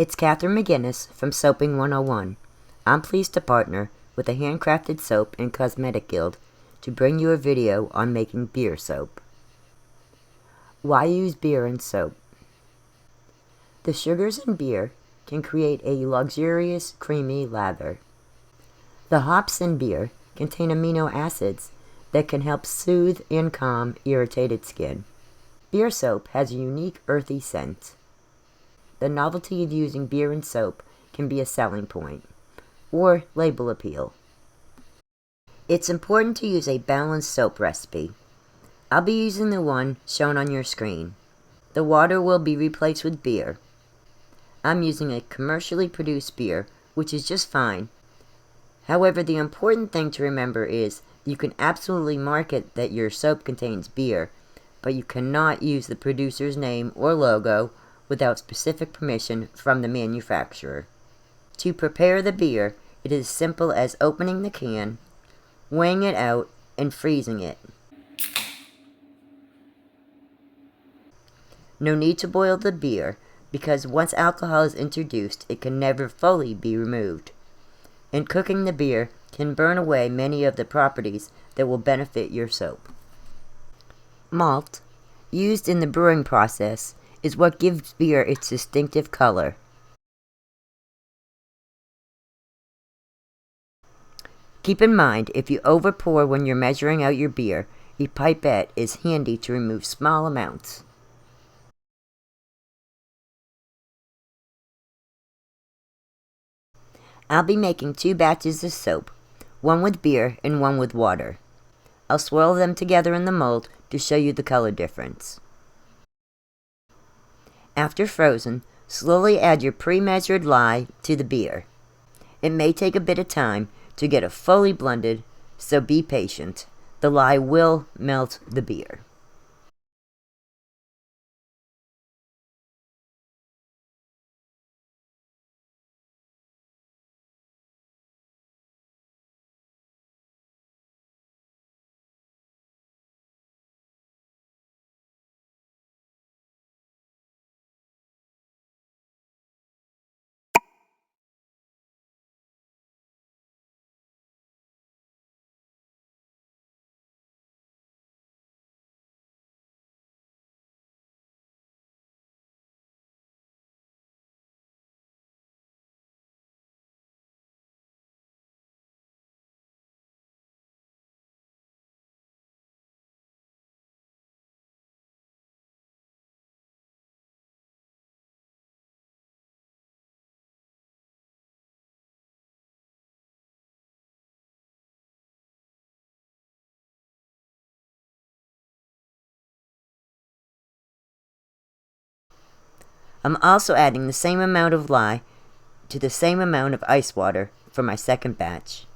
It's Catherine McGinnis from Soaping 101. I'm pleased to partner with the Handcrafted Soap and Cosmetic Guild to bring you a video on making beer soap. Why use beer in soap? The sugars in beer can create a luxurious, creamy lather. The hops in beer contain amino acids that can help soothe and calm irritated skin. Beer soap has a unique earthy scent. The novelty of using beer and soap can be a selling point, or label appeal. It's important to use a balanced soap recipe. I'll be using the one shown on your screen. The water will be replaced with beer. I'm using a commercially produced beer, which is just fine. However, the important thing to remember is you can absolutely market that your soap contains beer, but you cannot use the producer's name or logo without specific permission from the manufacturer. To prepare the beer, it is as simple as opening the can, weighing it out, and freezing it. No need to boil the beer, because once alcohol is introduced, it can never fully be removed. And cooking the beer can burn away many of the properties that will benefit your soap. Malt, used in the brewing process, is what gives beer its distinctive color. Keep in mind, if you overpour when you're measuring out your beer, a pipette is handy to remove small amounts. I'll be making 2 batches of soap, one with beer and one with water. I'll swirl them together in the mold to show you the color difference. After frozen, slowly add your pre-measured lye to the beer. It may take a bit of time to get it fully blended, so be patient. The lye will melt the beer. I'm also adding the same amount of lye to the same amount of ice water for my second batch.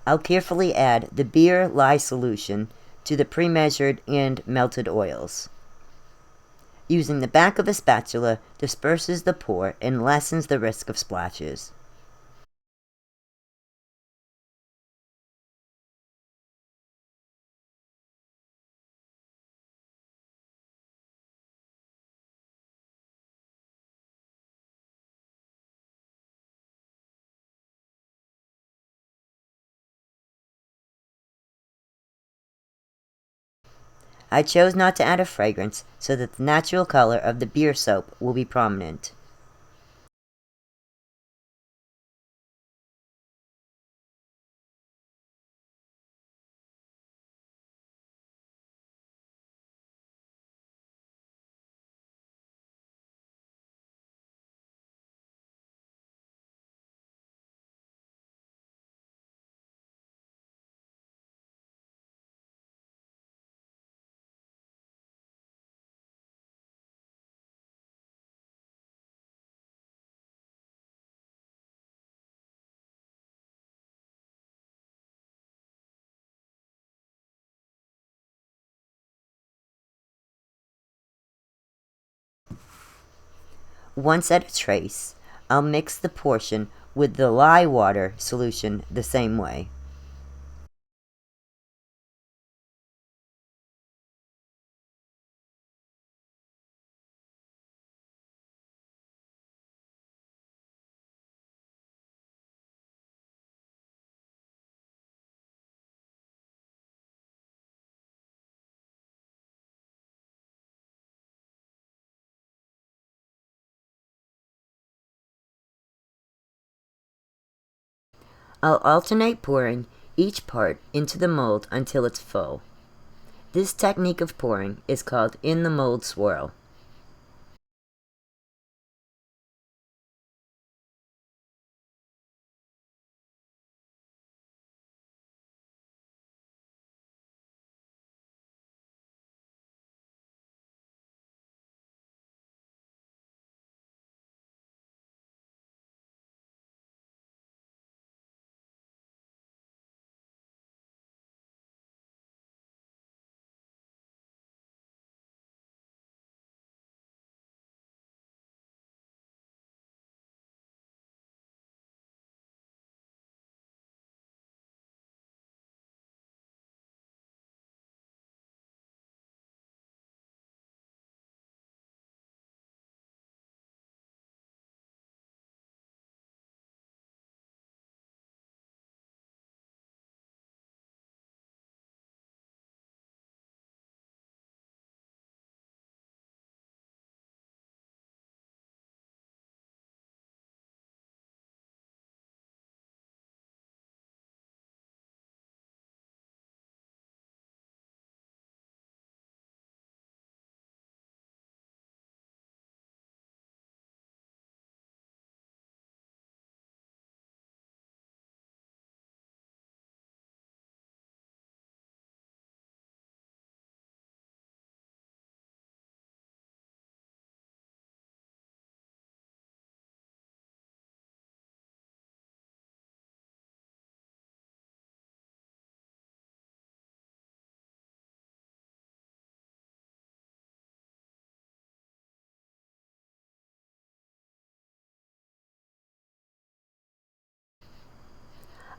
I'll carefully add the beer lye solution to the pre-measured and melted oils. Using the back of a spatula disperses the pour and lessens the risk of splashes. I chose not to add a fragrance so that the natural color of the beer soap will be prominent. Once at a trace, I'll mix the portion with the lye water solution the same way. I'll alternate pouring each part into the mold until it's full. This technique of pouring is called in the mold swirl.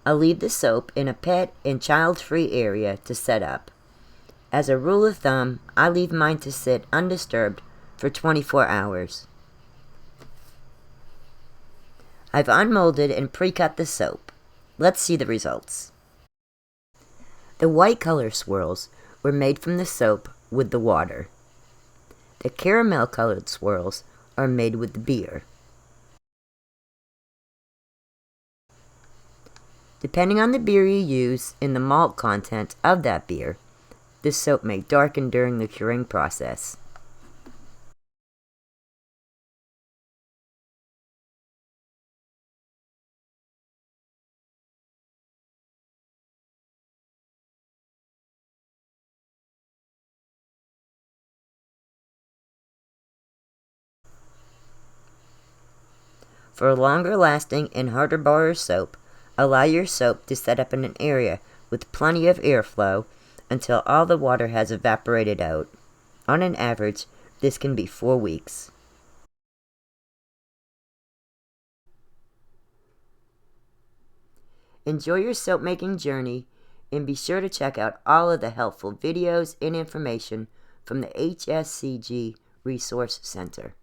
I'll leave the soap in a pet and child-free area to set up. As a rule of thumb, I leave mine to sit undisturbed for 24 hours. I've unmolded and pre-cut the soap. Let's see the results. The white color swirls were made from the soap with the water. The caramel colored swirls are made with the beer. Depending on the beer you use and the malt content of that beer, this soap may darken during the curing process. For a longer lasting and harder borer soap, allow your soap to set up in an area with plenty of airflow until all the water has evaporated out. On an average, this can be 4 weeks. Enjoy your soap making journey and be sure to check out all of the helpful videos and information from the HSCG Resource Center.